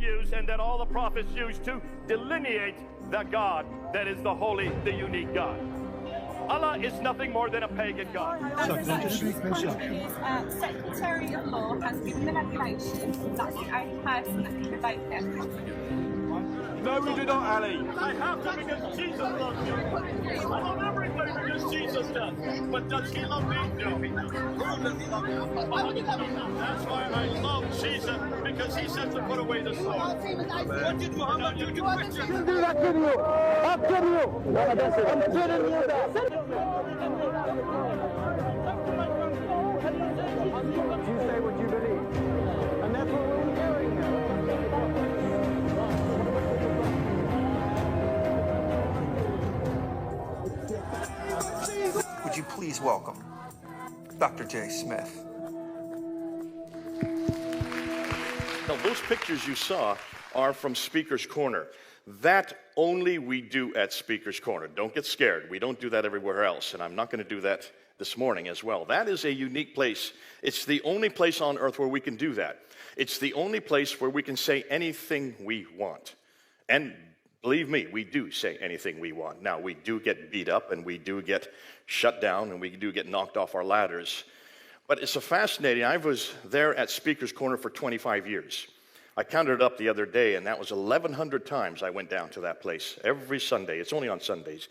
used and that all the prophets used to delineate the God that is the holy, the unique God. Allah is nothing more than a pagan God. Secretary of Law has given the revelation that the only person that can revoke it. No, we do not, Ali. I have to because Jesus loves you. I love everything because Jesus does. But does he love me? No. Who does he love me? That's why I love Jesus, because he said to put away the sword. What did Muhammad do to Christians? I'll do that to you. I'll kill you. I'm kidding you that. You say what you believe. And that's what we're doing now. Would you please welcome Dr. J. Smith? Now, those pictures you saw are from Speaker's Corner. That only we do at Speaker's Corner. Don't get scared. We don't do that everywhere else, and I'm not going to do that this morning as well. That is a unique place. It's the only place on earth where we can do that. It's the only place where we can say anything we want. And believe me, we do say anything we want. Now, we do get beat up, and we do get shut down, and we do get knocked off our ladders. But it's a fascinating, I was there at Speaker's Corner for 25 years. I counted it up the other day, and that was 1,100 times I went down to that place every Sunday. It's only on Sundays.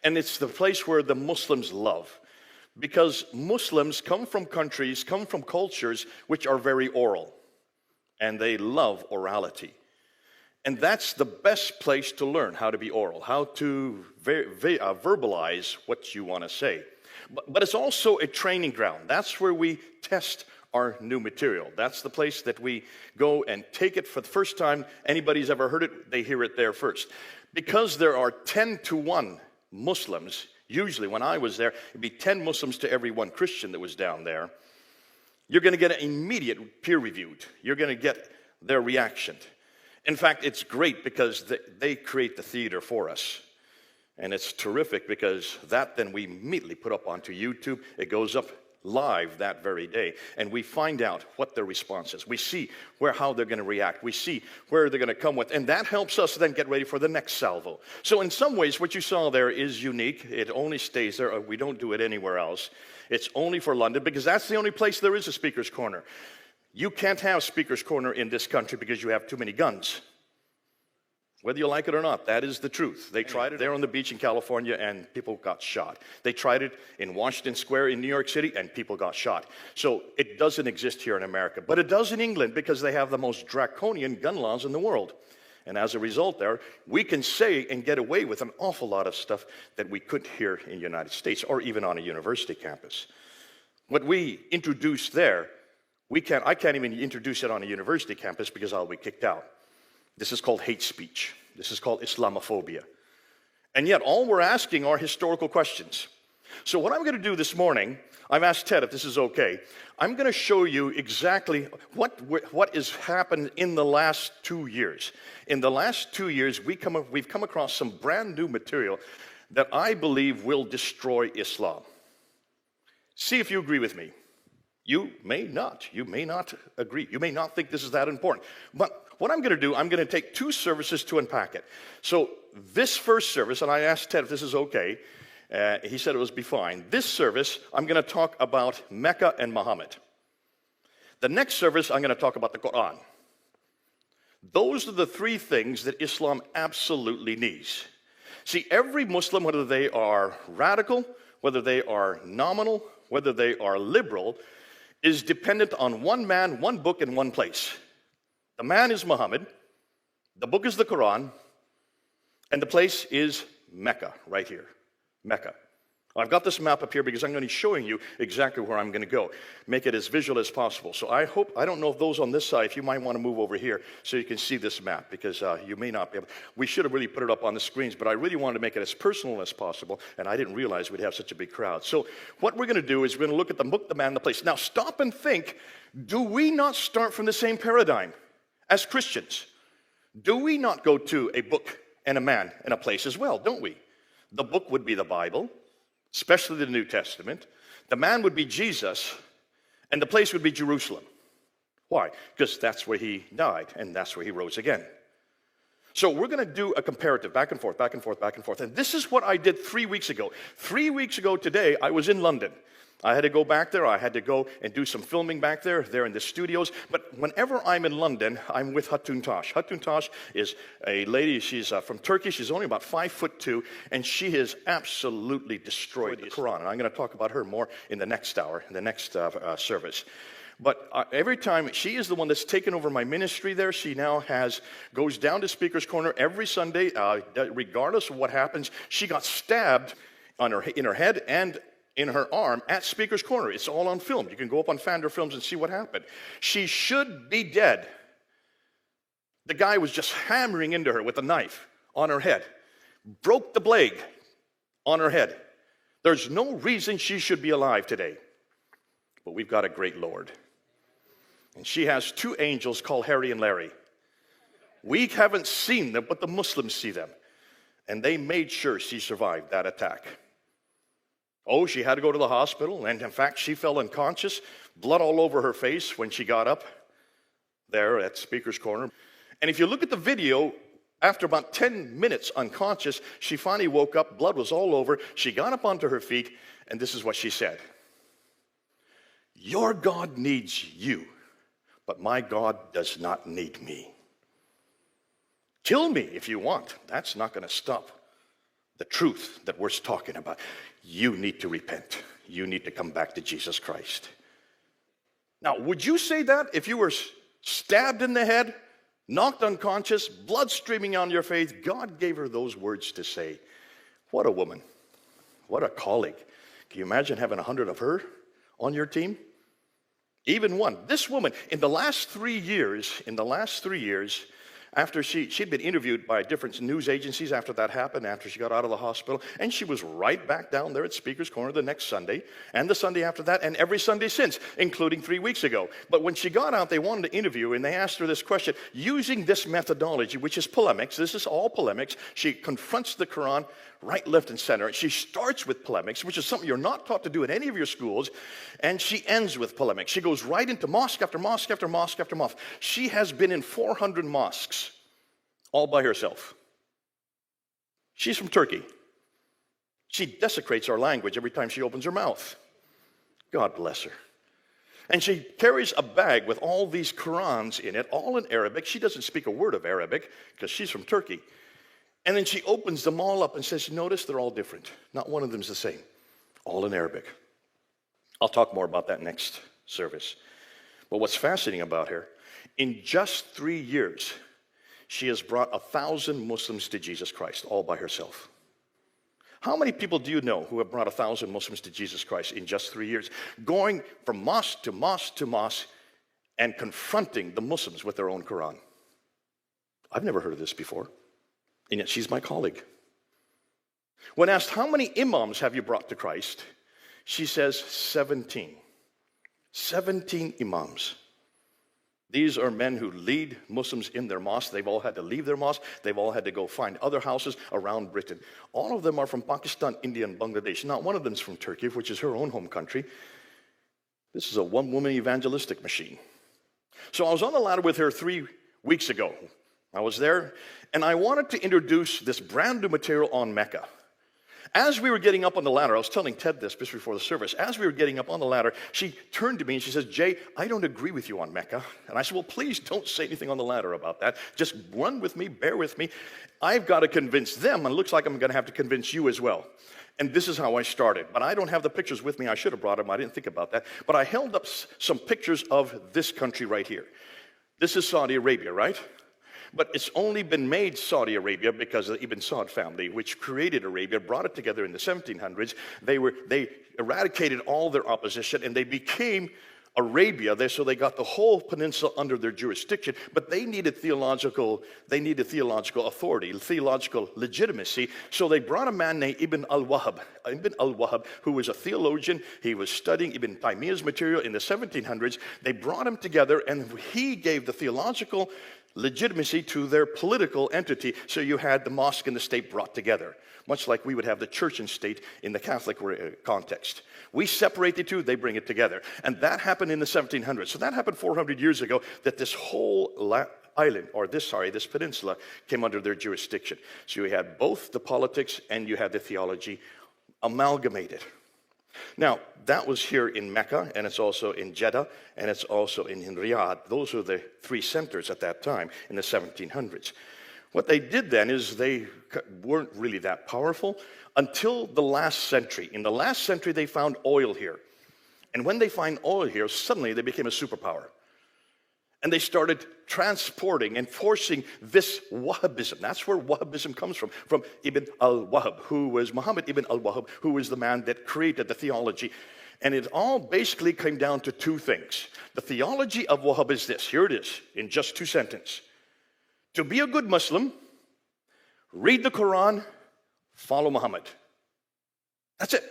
And it's the place where the Muslims love. Because Muslims come from countries, come from cultures which are very oral. And they love orality. And that's the best place to learn how to be oral, how to verbalize what you want to say. But it's also a training ground. That's where we test our new material. That's the place that we go and take it for the first time. Anybody's ever heard it, they hear it there first. Because there are 10 to 1 Muslims, usually when I was there, it'd be 10 Muslims to every 1 Christian that was down there. You're going to get it immediate peer-reviewed. You're going to get their reaction. In fact, it's great because they create the theater for us. And it's terrific because that then we immediately put up onto YouTube. It goes up live that very day. And we find out what their response is. We see how they're going to react. We see where they're going to come with. And that helps us then get ready for the next salvo. So in some ways, what you saw there is unique. It only stays there. We don't do it anywhere else. It's only for London because that's the only place there is a Speaker's Corner. You can't have Speaker's Corner in this country because you have too many guns. Whether you like it or not, that is the truth. They tried it there on the beach in California, and people got shot. They tried it in Washington Square in New York City, and people got shot. So it doesn't exist here in America. But it does in England because they have the most draconian gun laws in the world. And as a result there, we can say and get away with an awful lot of stuff that we couldn't here in the United States or even on a university campus. What we introduce there, I can't even introduce it on a university campus because I'll be kicked out. This is called hate speech. This is called Islamophobia. And yet, all we're asking are historical questions. So what I'm going to do this morning, I've asked Ted if this is okay. I'm going to show you exactly what has happened in the last 2 years. In the last 2 years, we've come across some brand new material that I believe will destroy Islam. See if you agree with me. You may not. You may not agree. You may not think this is that important. But what I'm going to do, I'm going to take 2 services to unpack it. So this first service, and I asked Ted if this is okay. He said it would be fine. This service, I'm going to talk about Mecca and Muhammad. The next service, I'm going to talk about the Qur'an. Those are the 3 things that Islam absolutely needs. See, every Muslim, whether they are radical, whether they are nominal, whether they are liberal, is dependent on one man, one book, and one place. The man is Muhammad, the book is the Qur'an, and the place is Mecca, right here, Mecca. I've got this map up here because I'm going to be showing you exactly where I'm going to go. Make it as visual as possible. So I don't know if those on this side, if you might want to move over here so you can see this map because you may not be able. We should have really put it up on the screens, but I really wanted to make it as personal as possible, and I didn't realize we'd have such a big crowd. So what we're going to do is we're going to look at the book, the man, the place. Now stop and think, do we not start from the same paradigm as Christians? Do we not go to a book and a man and a place as well, don't we? The book would be the Bible, especially the New Testament. The man would be Jesus, and the place would be Jerusalem. Why? Because that's where he died, and that's where he rose again. So we're going to do a comparative, back and forth, back and forth, back and forth. And this is what I did 3 weeks ago. 3 weeks ago today, I was in London. I had to go back there. I had to go and do some filming back there. They're in the studios. But whenever I'm in London, I'm with Hatun Tash. Hatun Tash is a lady. She's from Turkey. She's only about 5'2", and she has absolutely destroyed the Qur'an. And I'm going to talk about her more in the next hour, in the next service. But every time, she is the one that's taken over my ministry there. She now goes down to Speaker's Corner every Sunday, regardless of what happens. She got stabbed in her head and in her arm at Speaker's Corner. It's all on film. You can go up on PfaanderFilms and see what happened. She should be dead. The guy was just hammering into her with a knife on her head. Broke the blade on her head. There's no reason she should be alive today. But we've got a great Lord. And she has 2 angels called Harry and Larry. We haven't seen them, but the Muslims see them. And they made sure she survived that attack. Oh, she had to go to the hospital, and in fact, she fell unconscious, blood all over her face when she got up there at Speaker's Corner. And if you look at the video, after about 10 minutes unconscious, she finally woke up, blood was all over, she got up onto her feet, and this is what she said. Your God needs you, but my God does not need me. Kill me if you want. That's not going to stop the truth that we're talking about. You need to repent. You need to come back to Jesus Christ. Now, would you say that if you were stabbed in the head, knocked unconscious, blood streaming on your face? God gave her those words to say. What a woman. What a colleague. Can you imagine having 100 of her on your team? Even one. This woman, in the last 3 years, after she'd been interviewed by different news agencies after that happened, after she got out of the hospital, and she was right back down there at Speaker's Corner the next Sunday, and the Sunday after that, and every Sunday since, including 3 weeks ago. But when she got out, they wanted to interview her, and they asked her this question. Using this methodology, which is polemics, this is all polemics, she confronts the Quran right, left, and center. She starts with polemics, which is something you're not taught to do in any of your schools, and she ends with polemics. She goes right into mosque after mosque after mosque after mosque. She has been in 400 mosques all by herself. She's from Turkey. She desecrates our language every time she opens her mouth. God bless her. And she carries a bag with all these Qurans in it, all in Arabic. She doesn't speak a word of Arabic because she's from Turkey. And then she opens them all up and says, notice they're all different. Not one of them is the same. All in Arabic. I'll talk more about that next service. But what's fascinating about her, in just 3 years, she has brought 1,000 Muslims to Jesus Christ all by herself. How many people do you know who have brought 1,000 Muslims to Jesus Christ in just 3 years? Going from mosque to mosque to mosque and confronting the Muslims with their own Quran. I've never heard of this before. And yet she's my colleague. When asked, how many imams have you brought to Christ? She says 17. 17 imams. These are men who lead Muslims in their mosque. They've all had to leave their mosque. They've all had to go find other houses around Britain. All of them are from Pakistan, India, and Bangladesh. Not one of them is from Turkey, which is her own home country. This is a one-woman evangelistic machine. So I was on the ladder with her 3 weeks ago. I was there, and I wanted to introduce this brand new material on Mecca. As we were getting up on the ladder, I was telling Ted this just before the service. As we were getting up on the ladder, she turned to me and she says, Jay, I don't agree with you on Mecca. And I said, well, please don't say anything on the ladder about that. Just run with me, bear with me. I've got to convince them, and it looks like I'm going to have to convince you as well. And this is how I started. But I don't have the pictures with me. I should have brought them. I didn't think about that. But I held up some pictures of this country right here. This is Saudi Arabia, right? But it's only been made Saudi Arabia because of the Ibn Saud family, which created Arabia, brought it together in the 1700s. They eradicated all their opposition, and they became Arabia. So they got the whole peninsula under their jurisdiction, but they needed theological authority, theological legitimacy. So they brought a man named Ibn al-Wahhab, who was a theologian. He was studying Ibn Taymiyyah's material in the 1700s. They brought him together, and he gave the theological legitimacy to their political entity. So you had the mosque and the state brought together, much like we would have the church and state in the Catholic context. We separate the two, they bring it together. And that happened in the 1700s. So that happened 400 years ago, that this whole island, or this peninsula came under their jurisdiction. So you had both the politics and you had the theology amalgamated. Now, that was here in Mecca, and it's also in Jeddah, and it's also in Riyadh. Those were the three centers at that time in the 1700s. What they did then is they weren't really that powerful until the last century. In the last century, they found oil here. And when they find oil here, suddenly they became a superpower. And they started transporting and forcing this Wahhabism. That's where Wahhabism comes from Ibn al-Wahhab, who was Muhammad ibn al-Wahhab, who was the man that created the theology. And it all basically came down to two things. The theology of Wahhab is this. Here it is, in just two sentences. To be a good Muslim, read the Qur'an, follow Muhammad. That's it.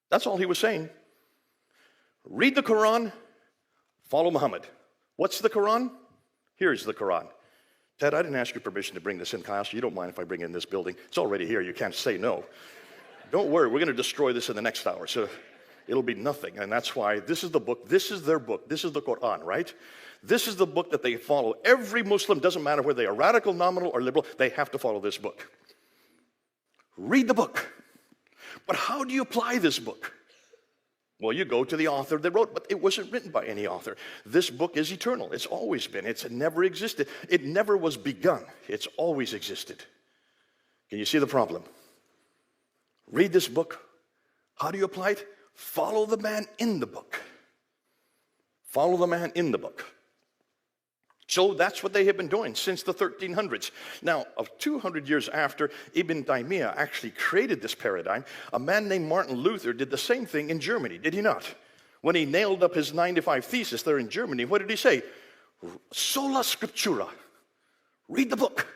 That's all he was saying. Read the Qur'an, follow Muhammad. What's the Qur'an? Here's the Qur'an. Ted, I didn't ask you permission to bring this in class. You don't mind if I bring it in this building. It's already here. You can't say no. Don't worry. We're going to destroy this in the next hour. So it'll be nothing. And that's why this is the book. This is their book. This is the Qur'an, right? This is the book that they follow. Every Muslim, doesn't matter whether they are radical, nominal, or liberal, they have to follow this book. Read the book. But how do you apply this book? Well, you go to the author that wrote, but it wasn't written by any author. This book is eternal. It's always been. It's never existed. It never was begun. It's always existed. Can you see the problem? Read this book. How do you apply it? Follow the man in the book. Follow the man in the book. So that's what they have been doing since the 1300s. Now, of 200 years after Ibn Taymiyyah actually created this paradigm, a man named Martin Luther did the same thing in Germany, did he not? When he nailed up his 95 thesis there in Germany, what did he say? Sola scriptura. Read the book.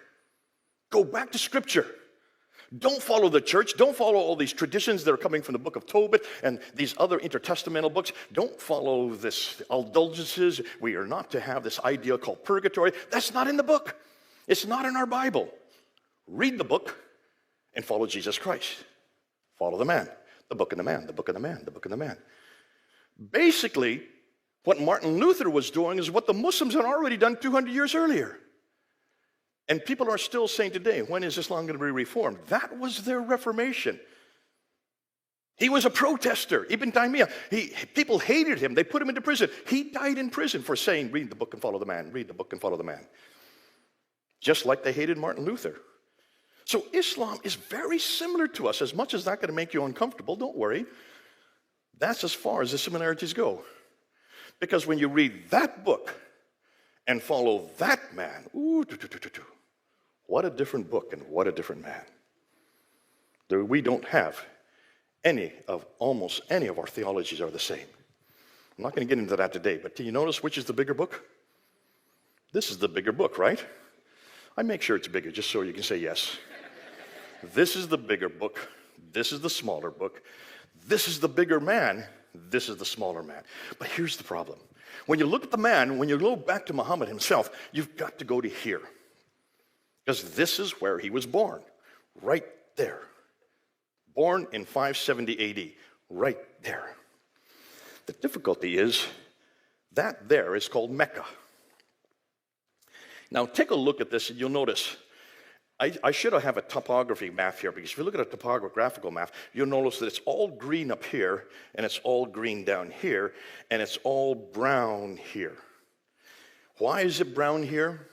Go back to scripture. Don't follow the church. Don't follow all these traditions that are coming from the book of Tobit and these other intertestamental books. Don't follow this indulgences. We are not to have this idea called purgatory. That's not in the book. It's not in our Bible. Read the book and follow Jesus Christ. Follow the man. The book and the man. The book and the man. The book and the man. Basically, what Martin Luther was doing is what the Muslims had already done 200 years earlier. And people are still saying today, when is Islam going to be reformed? That was their reformation. He was a protester. Ibn Taymiyyah, people hated him. They put him into prison. He died in prison for saying, read the book and follow the man. Read the book and follow the man. Just like they hated Martin Luther. So Islam is very similar to us. As much as that's going to make you uncomfortable, don't worry. That's as far as the similarities go. Because when you read that book and follow that man, what a different book and what a different man. We don't have almost any of our theologies are the same. I'm not going to get into that today, but do you notice which is the bigger book? This is the bigger book, right? I make sure it's bigger just so you can say yes. This is the bigger book. This is the smaller book. This is the bigger man. This is the smaller man. But here's the problem. When you look at the man, when you go back to Muhammad himself, you've got to go to here. Because this is where he was born, right there. Born in 570 AD, right there. The difficulty is that there is called Mecca. Now take a look at this and you'll notice, I should have a topography map here, because if you look at a topographical map, you'll notice that it's all green up here, and it's all green down here, and it's all brown here. Why is it brown here?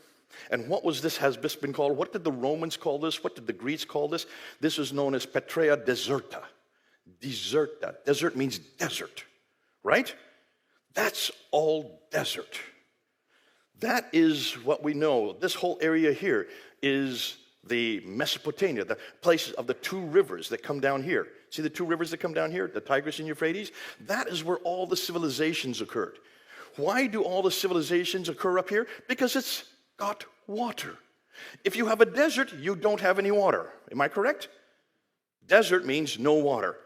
And what was this has been called? What did the Romans call this? What did the Greeks call this? This is known as Petrea Deserta. Deserta. Desert means desert, right? That's all desert. That is what we know. This whole area here is the Mesopotamia, the places of the two rivers that come down here. See the two rivers that come down here, the Tigris and Euphrates? That is where all the civilizations occurred. Why do all the civilizations occur up here? Because it's got water. If you have a desert, you don't have any water. Am I correct? Desert means no water.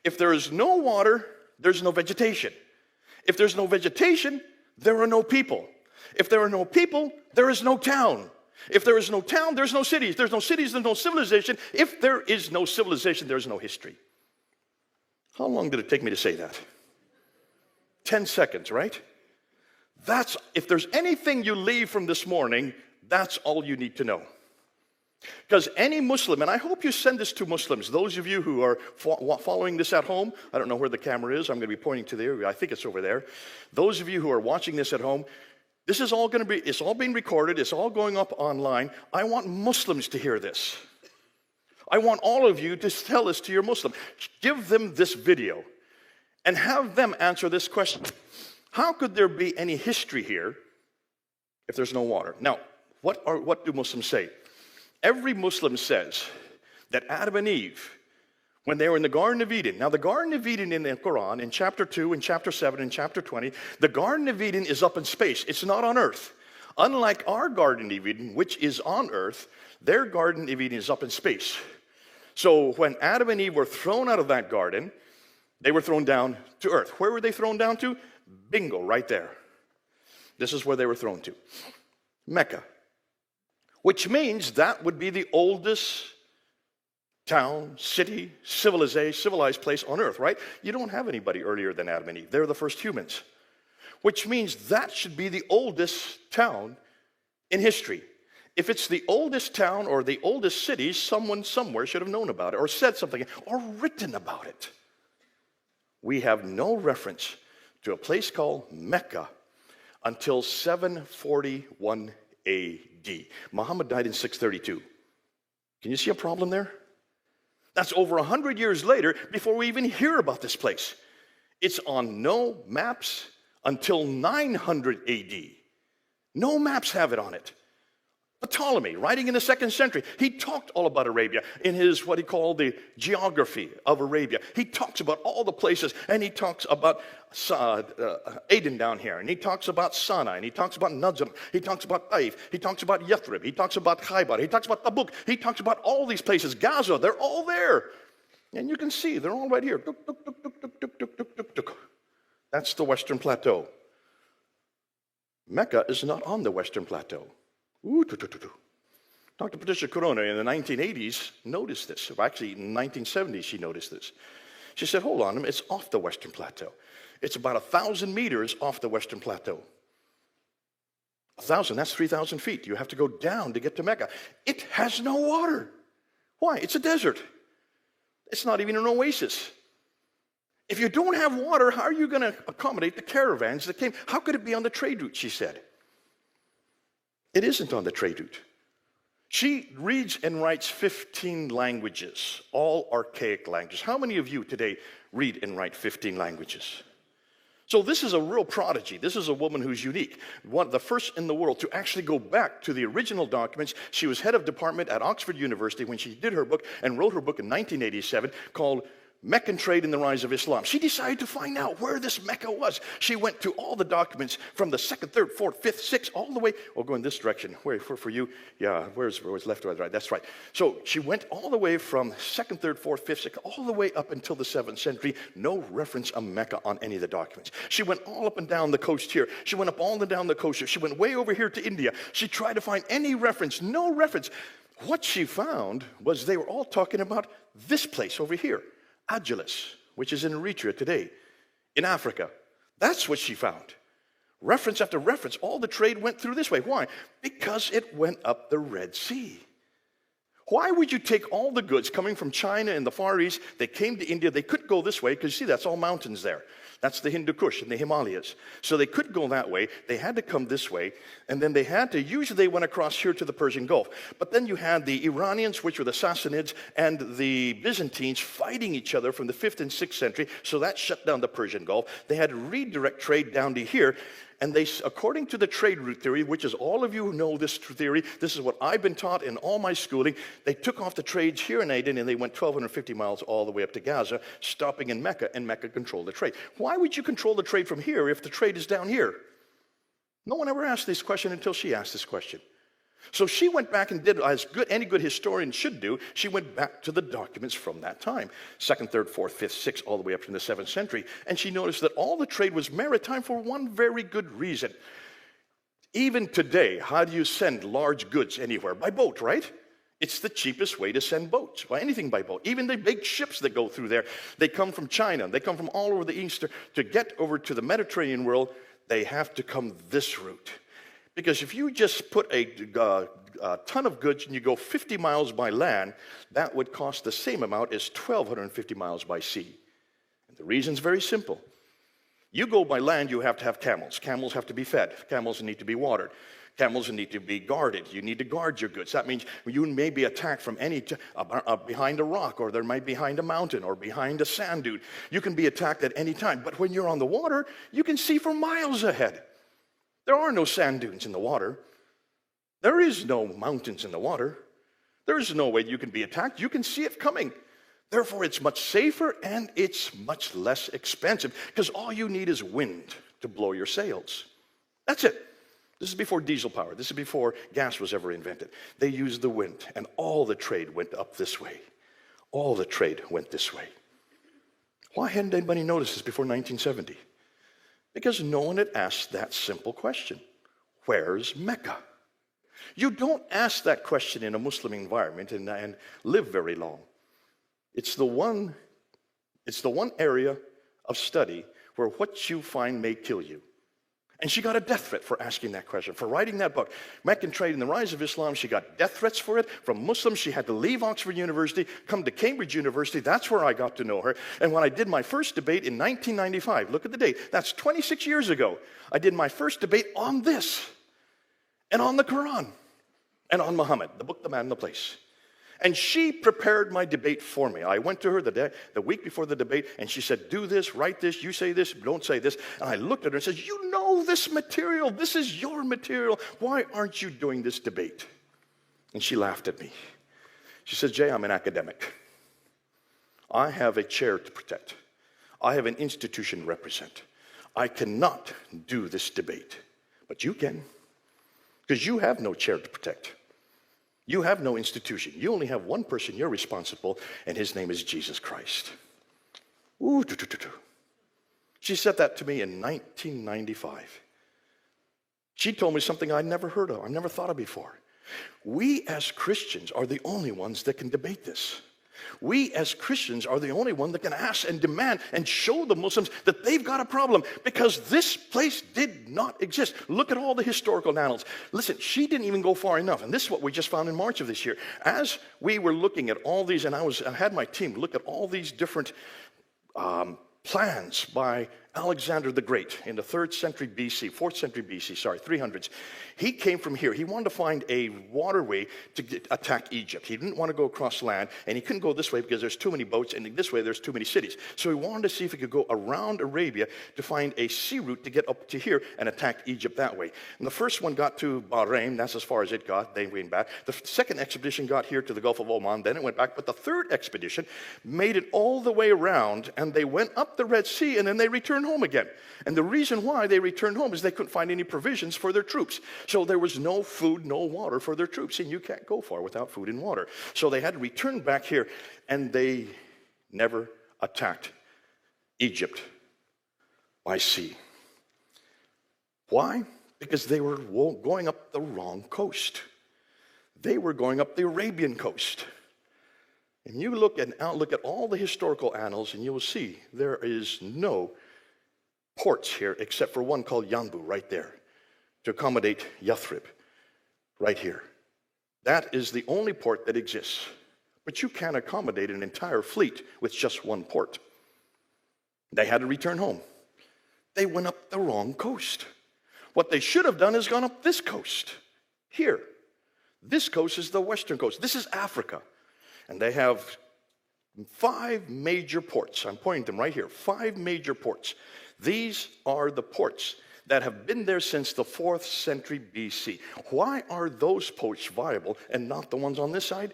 If there is no water, there's no vegetation. If there's no vegetation, there are no people. If there are no people, there is no town. If there is no town, there's no cities. There's no cities, there's no civilization. If there is no civilization, there's no history. How long did it take me to say that? 10 seconds, right? That's, if there's anything you leave from this morning, that's all you need to know. Because any Muslim, and I hope you send this to Muslims, those of you who are following this at home, I don't know where the camera is, I'm going to be pointing to there, I think it's over there. Those of you who are watching this at home, this is all going to be, it's all being recorded, it's all going up online. I want Muslims to hear this. I want all of you to tell this to your Muslim. Give them this video and have them answer this question. How could there be any history here if there's no water? Now, what do Muslims say? Every Muslim says that Adam and Eve, when they were in the Garden of Eden, now the Garden of Eden in the Qur'an, in chapter 2, in chapter 7, in chapter 20, the Garden of Eden is up in space. It's not on earth. Unlike our Garden of Eden, which is on earth, their Garden of Eden is up in space. So when Adam and Eve were thrown out of that garden, they were thrown down to earth. Where were they thrown down to? Bingo, right there. This is where they were thrown to. Mecca. Which means that would be the oldest town, city, civilized place on earth, right? You don't have anybody earlier than Adam and Eve. They're the first humans. Which means that should be the oldest town in history. If it's the oldest town or the oldest city, someone somewhere should have known about it or said something or written about it. We have no reference to a place called Mecca until 741 A.D. Muhammad died in 632. Can you see a problem there? That's over 100 years later before we even hear about this place. It's on no maps until 900 A.D. No maps have it on it. Ptolemy, writing in the 2nd century, he talked all about Arabia in his, what he called the geography of Arabia. He talks about all the places, and he talks about Aden down here, and he talks about Sana'a, and he talks about Najm, he talks about Taif, he talks about Yathrib, he talks about Khaybar, he talks about Tabuk, he talks about all these places. Gaza, they're all there. And you can see, they're all right here. Tuk, tuk, tuk, tuk, tuk, tuk, tuk, tuk, tuk, tuk. That's the Western Plateau. Mecca is not on the Western Plateau. Dr. Patricia Corona in the 1980s noticed this. Actually, in the 1970s, she noticed this. She said, hold on, it's off the Western Plateau. It's about 1,000 meters off the Western Plateau. 1,000, that's 3,000 feet. You have to go down to get to Mecca. It has no water. Why? It's a desert. It's not even an oasis. If you don't have water, how are you going to accommodate the caravans that came? How could it be on the trade route, she said. It isn't on the trade route. She reads and writes 15 languages, all archaic languages. How many of you today read and write 15 languages? So this is a real prodigy. This is a woman who's unique. One of the first in the world to actually go back to the original documents. She was head of department at Oxford University when she did her book and wrote her book in 1987 called Meccan Trade and the Rise of Islam. She decided to find out where this Mecca was. She went to all the documents from the 2nd, 3rd, 4th, 5th, 6th, all the way, go in this direction. Where, for you, yeah, where's left, right, that's right. So she went all the way from 2nd, 3rd, 4th, 5th, 6th, all the way up until the 7th century. No reference of Mecca on any of the documents. She went all up and down the coast here. She went up all and down the coast here. She went way over here to India. She tried to find any reference, no reference. What she found was they were all talking about this place over here. Agilis, which is in Eritrea today, in Africa. That's what she found. Reference after reference, all the trade went through this way. Why? Because it went up the Red Sea. Why would you take all the goods coming from China and the Far East, they came to India, they couldn't go this way, because you see, that's all mountains there. That's the Hindu Kush and the Himalayas. So they couldn't go that way, they had to come this way, and then they had to, usually they went across here to the Persian Gulf. But then you had the Iranians, which were the Sassanids, and the Byzantines fighting each other from the 5th and 6th century, so that shut down the Persian Gulf. They had to redirect trade down to here, and they, according to the trade route theory, which is all of you who know this theory, this is what I've been taught in all my schooling, they took off the trades here in Aden and they went 1,250 miles all the way up to Gaza, stopping in Mecca, and Mecca controlled the trade. Why would you control the trade from here if the trade is down here? No one ever asked this question until she asked this question. So she went back and did as any good historian should do. She went back to the documents from that time, 2nd, 3rd, 4th, 5th, 6th, all the way up to the 7th century. And she noticed that all the trade was maritime for one very good reason. Even today, how do you send large goods anywhere? By boat, right? It's the cheapest way to send boats, or anything by boat. Even the big ships that go through there, they come from China. They come from all over the East. To get over to the Mediterranean world, they have to come this route. Because if you just put a ton of goods and you go 50 miles by land, that would cost the same amount as 1,250 miles by sea. And the reason's very simple. You go by land, you have to have camels. Camels have to be fed. Camels need to be watered. Camels need to be guarded. You need to guard your goods. That means you may be attacked from behind a rock, or there might be behind a mountain, or behind a sand dune. You can be attacked at any time. But when you're on the water, you can see for miles ahead. There are no sand dunes in the water. There is no mountains in the water. There is no way you can be attacked. You can see it coming. Therefore, it's much safer and it's much less expensive, because all you need is wind to blow your sails. That's it. This is before diesel power. This is before gas was ever invented. They used the wind, and all the trade went up this way. All the trade went this way. Why hadn't anybody noticed this before 1970? Because no one had asked that simple question. Where's Mecca? You don't ask that question in a Muslim environment and live very long. It's the one area of study where what you find may kill you. And she got a death threat for asking that question, for writing that book. Meccan Trade and the Rise of Islam, she got death threats for it. From Muslims, she had to leave Oxford University, come to Cambridge University. That's where I got to know her. And when I did my first debate in 1995, look at the date, that's 26 years ago, I did my first debate on this, and on the Qur'an, and on Muhammad, the book, the man, the place. And she prepared my debate for me. I went to her the week before the debate, and she said, do this, write this, you say this, don't say this. And I looked at her and said, you know this material. This is your material. Why aren't you doing this debate? And she laughed at me. She said, Jay, I'm an academic. I have a chair to protect. I have an institution to represent. I cannot do this debate. But you can, because you have no chair to protect. You have no institution. You only have one person you're responsible, and his name is Jesus Christ. Ooh, She said that to me in 1995. She told me something I'd never heard of, I never thought of before. We as Christians are the only ones that can debate this. We as Christians are the only one that can ask and demand and show the Muslims that they've got a problem, because this place did not exist. Look at all the historical annals. Listen, she didn't even go far enough, and this is what we just found in March of this year. As we were looking at all these, and I had my team look at all these different plans by Alexander the Great in the 4th century BC, 300s. He came from here. He wanted to find a waterway to attack Egypt. He didn't want to go across land, and he couldn't go this way because there's too many boats, and this way there's too many cities. So he wanted to see if he could go around Arabia to find a sea route to get up to here and attack Egypt that way. And the first one got to Bahrain. That's as far as it got. They went back. The second expedition got here to the Gulf of Oman. Then it went back. But the third expedition made it all the way around, and they went up the Red Sea, and then they returned home again. And the reason why they returned home is they couldn't find any provisions for their troops. So there was no food, no water for their troops. And you can't go far without food and water. So they had to return back here, and they never attacked Egypt by sea. Why? Because they were going up the wrong coast. They were going up the Arabian coast. And you look at all the historical annals, and you will see there is no ports here except for one called Yanbu right there to accommodate Yathrib right here. That is the only port that exists. But you can't accommodate an entire fleet with just one port. They had to return home. They went up the wrong coast. What they should have done is gone up this coast here. This coast is the western coast. This is Africa. And they have 5 major ports. I'm pointing them right here. 5 major ports. These are the ports that have been there since the 4th century BC. Why are those ports viable and not the ones on this side?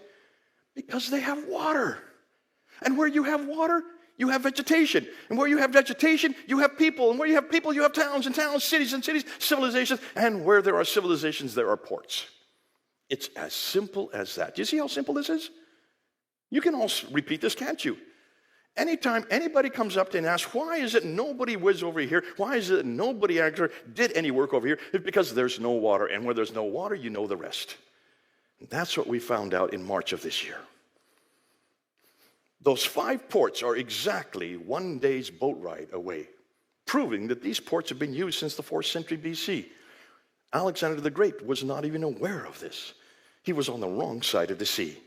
Because they have water. And where you have water, you have vegetation. And where you have vegetation, you have people. And where you have people, you have towns and towns, cities and cities, civilizations. And where there are civilizations, there are ports. It's as simple as that. Do you see how simple this is? You can all repeat this, can't you? Anytime anybody comes up to you and asks, why is it nobody was over here? Why is it nobody actually did any work over here? It's because there's no water. And where there's no water, you know the rest. And that's what we found out in March of this year. Those 5 ports are exactly 1 day's boat ride away, proving that these ports have been used since the 4th century BC. Alexander the Great was not even aware of this. He was on the wrong side of the sea.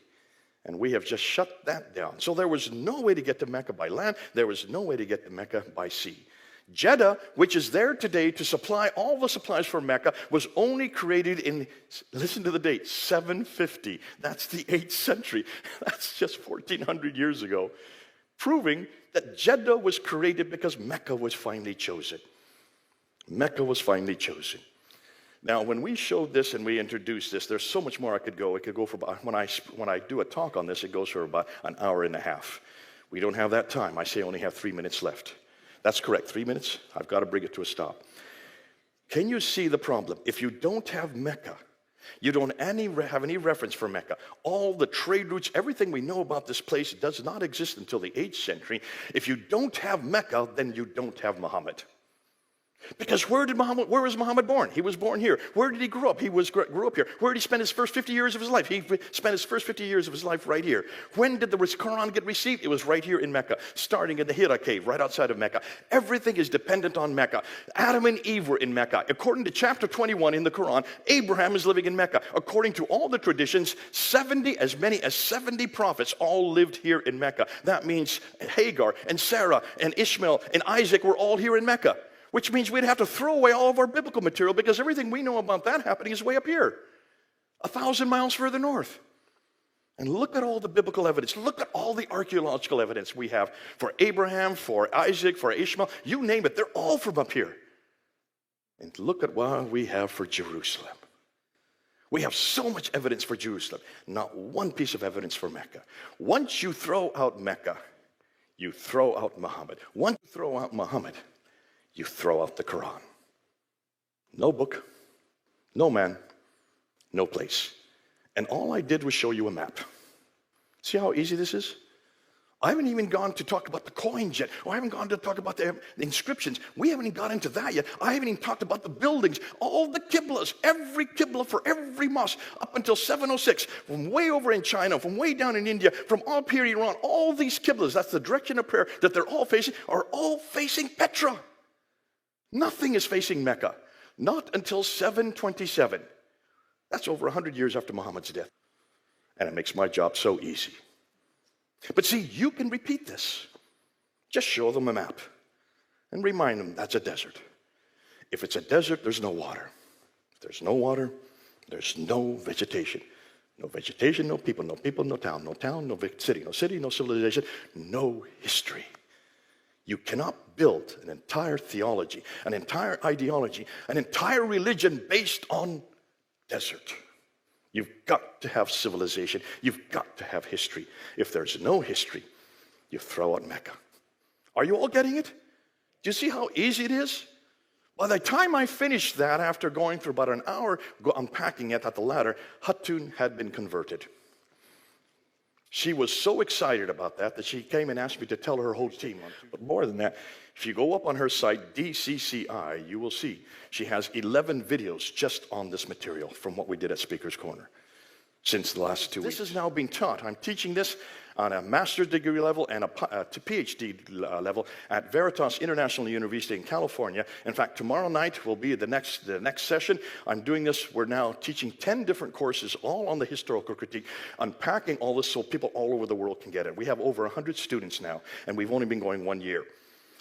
And we have just shut that down. So there was no way to get to Mecca by land. There was no way to get to Mecca by sea. Jeddah, which is there today to supply all the supplies for Mecca, was only created in, listen to the date, 750. That's the 8th century. That's just 1,400 years ago. Proving that Jeddah was created because Mecca was finally chosen. Mecca was finally chosen. Now, when we showed this and we introduced this, there's so much more I could go. It could go for about, when I do a talk on this, it goes for about an hour and a half. We don't have that time. I say I only have 3 minutes left. That's correct, 3 minutes. I've got to bring it to a stop. Can you see the problem? If you don't have Mecca, you don't have any reference for Mecca. All the trade routes, everything we know about this place does not exist until the 8th century. If you don't have Mecca, then you don't have Muhammad. Because where was Muhammad born? He was born here. Where did he grow up? He grew up here. Where did he spend his first 50 years of his life? He spent his first 50 years of his life right here. When did the Quran get received? It was right here in Mecca, starting in the Hira cave, right outside of Mecca. Everything is dependent on Mecca. Adam and Eve were in Mecca. According to chapter 21 in the Quran, Abraham is living in Mecca. According to all the traditions, as many as 70 prophets all lived here in Mecca. That means Hagar and Sarah and Ishmael and Isaac were all here in Mecca. Which means we'd have to throw away all of our biblical material because everything we know about that happening is way up here, 1,000 miles further north. And look at all the biblical evidence. Look at all the archaeological evidence we have for Abraham, for Isaac, for Ishmael. You name it, they're all from up here. And look at what we have for Jerusalem. We have so much evidence for Jerusalem, not one piece of evidence for Mecca. Once you throw out Mecca, you throw out Muhammad. Once you throw out Muhammad, you throw out the Quran. No book, no man, no place. And all I did was show you a map. See how easy this is? I haven't even gone to talk about the coins yet. I haven't gone to talk about the inscriptions. We haven't even got into that yet. I haven't even talked about the buildings, all the qiblas, every qibla for every mosque up until 706, from way over in China, from way down in India, from up here in Iran, all these qiblas, that's the direction of prayer that they're all facing, are all facing Petra. Nothing is facing Mecca, not until 727. That's over 100 years after Muhammad's death. And it makes my job so easy. But see, you can repeat this. Just show them a map and remind them that's a desert. If it's a desert, there's no water. If there's no water, there's no vegetation. No vegetation, no people, no town, no city, no civilization, no history. You cannot build an entire theology, an entire ideology, an entire religion based on desert. You've got to have civilization. You've got to have history. If there's no history, you throw out Mecca. Are you all getting it? Do you see how easy it is? By the time I finished that, after going through about an hour unpacking it at the ladder, Hatun had been converted. She was so excited about that she came and asked me to tell her whole team. But more than that, if you go up on her site, DCCI, you will see she has 11 videos just on this material from what we did at Speaker's Corner since the last 2 weeks. This is now being taught. I'm teaching this on a master's degree level and a PhD level at Veritas International University in California. In fact, tomorrow night will be the next session. I'm doing this. We're now teaching 10 different courses, all on the historical critique, unpacking all this so people all over the world can get it. We have over 100 students now, and we've only been going 1 year.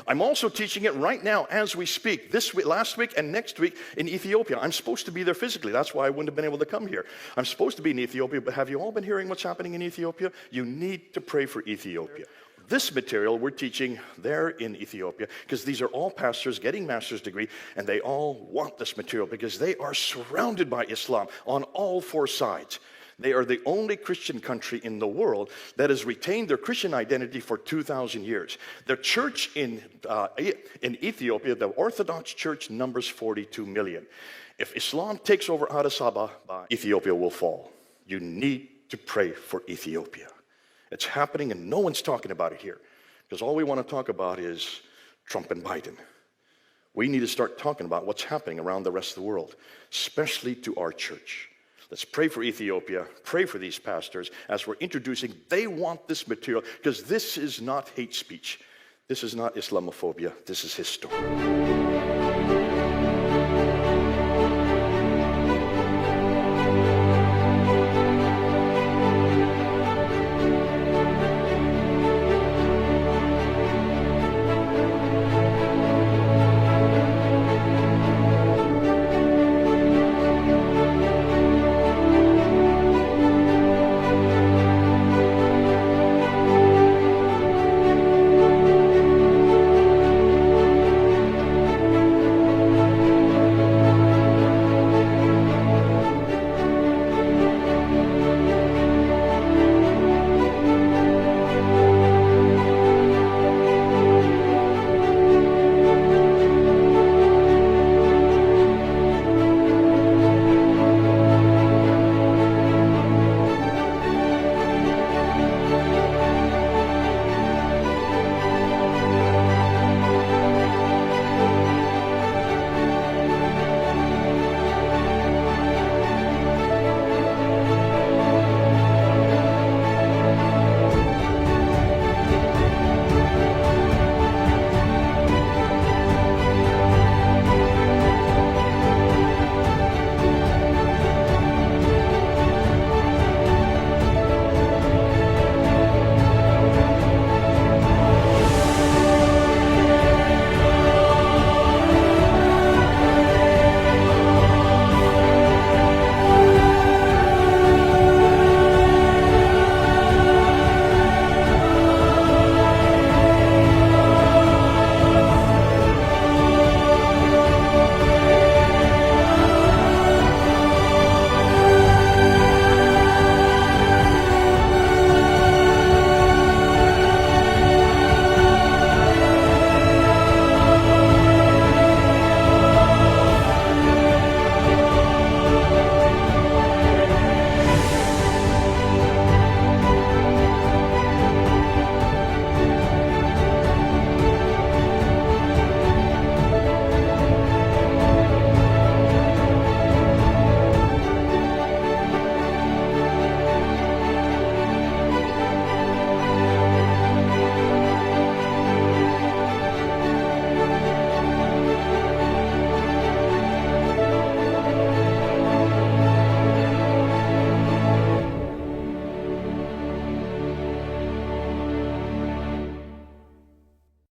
I'm also teaching it right now as we speak, last week and next week in Ethiopia. I'm supposed to be there physically. That's why I wouldn't have been able to come here. I'm supposed to be in Ethiopia, but have you all been hearing what's happening in Ethiopia? You need to pray for Ethiopia. This material we're teaching there in Ethiopia, because these are all pastors getting master's degree, and they all want this material because they are surrounded by Islam on all 4 sides. They are the only Christian country in the world that has retained their Christian identity for 2,000 years. The church in Ethiopia, the Orthodox Church, numbers 42 million. If Islam takes over Addis Ababa, Ethiopia will fall. You need to pray for Ethiopia. It's happening and no one's talking about it here. Because all we want to talk about is Trump and Biden. We need to start talking about what's happening around the rest of the world, especially to our church. Let's pray for Ethiopia, pray for these pastors as we're introducing. They want this material because this is not hate speech. This is not Islamophobia. This is his story.